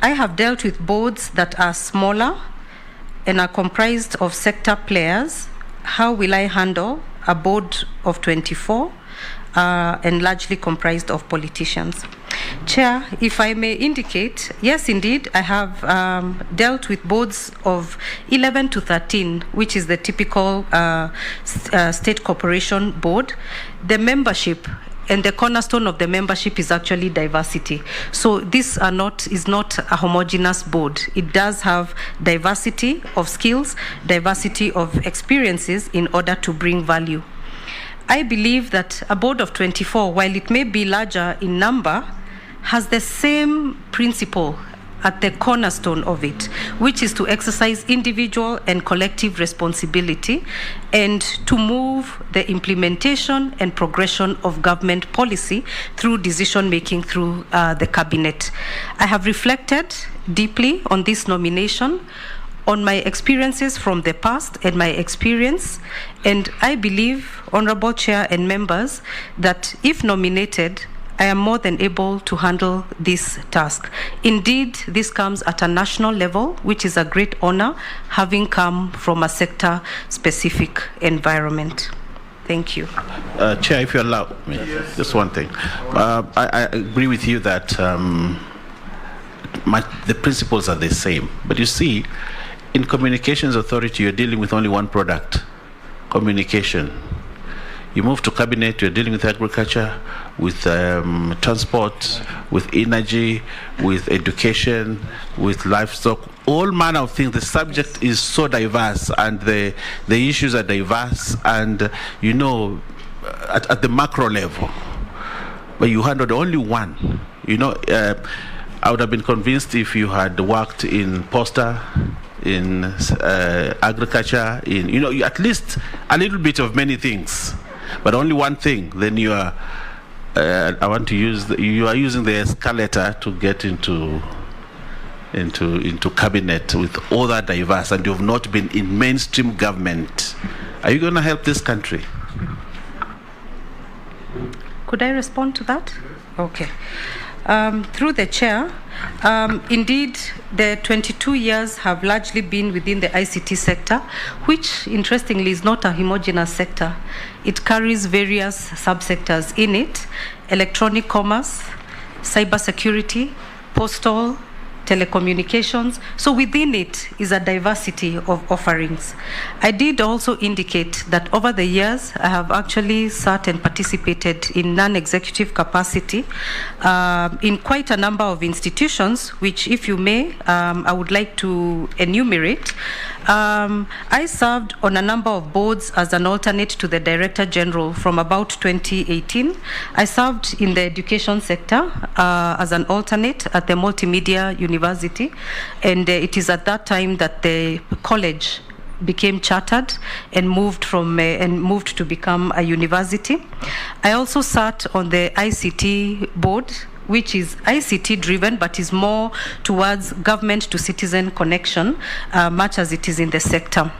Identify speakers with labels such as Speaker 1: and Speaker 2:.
Speaker 1: I have dealt with boards that are smaller and are comprised of sector players. How will I handle a board of 24 and largely comprised of politicians? Chair, if I may indicate, yes, indeed, I have dealt with boards of 11 to 13, which is the typical state corporation board. The membership and the cornerstone of the membership is actually diversity. So this is not a homogeneous board. It does have diversity of skills, diversity of experiences in order to bring value. I believe that a board of 24, while it may be larger in number, has the same principle at the cornerstone of it, which is to exercise individual and collective responsibility and to move the implementation and progression of government policy through decision making through the cabinet. I have reflected deeply on this nomination, on my experiences from the past and my experience, and I believe, Honorable Chair and members, that if nominated, I am more than able to handle this task. Indeed, this comes at a national level, which is a great honor, having come from a sector-specific environment. Thank you.
Speaker 2: Chair, if you allow me, yes. Just one thing. I agree with you that the principles are the same. But you see, in Communications Authority, you're dealing with only one product, communication. You move to cabinet, you're dealing with agriculture, with transport, with energy, with education, with livestock, all manner of things. The subject is so diverse and the issues are diverse and, you know, at the macro level. But you handled only one. You know, I would have been convinced if you had worked in posta, in agriculture, in, you know, at least a little bit of many things. But only one thing, then you are, I want to use, you are using the escalator to get into cabinet with all that diverse, and you have not been in mainstream government. Are you going to help this country?
Speaker 1: Could I respond to that? Okay. Through the chair, indeed, the 22 years have largely been within the ICT sector, which, interestingly, is not a homogeneous sector. It carries various subsectors in it: electronic commerce, cybersecurity, postal, telecommunications. So within it is a diversity of offerings. I did also indicate that over the years, I have actually sat and participated in non-executive capacity in quite a number of institutions, which, if you may, I would like to enumerate. I served on a number of boards as an alternate to the Director General from about 2018. I served in the education sector as an alternate at the Multimedia University, and it is at that time that the college became chartered and moved to become a university. I also sat on the ICT board, which is ICT driven, but is more towards government to citizen connection, much as it is in the sector.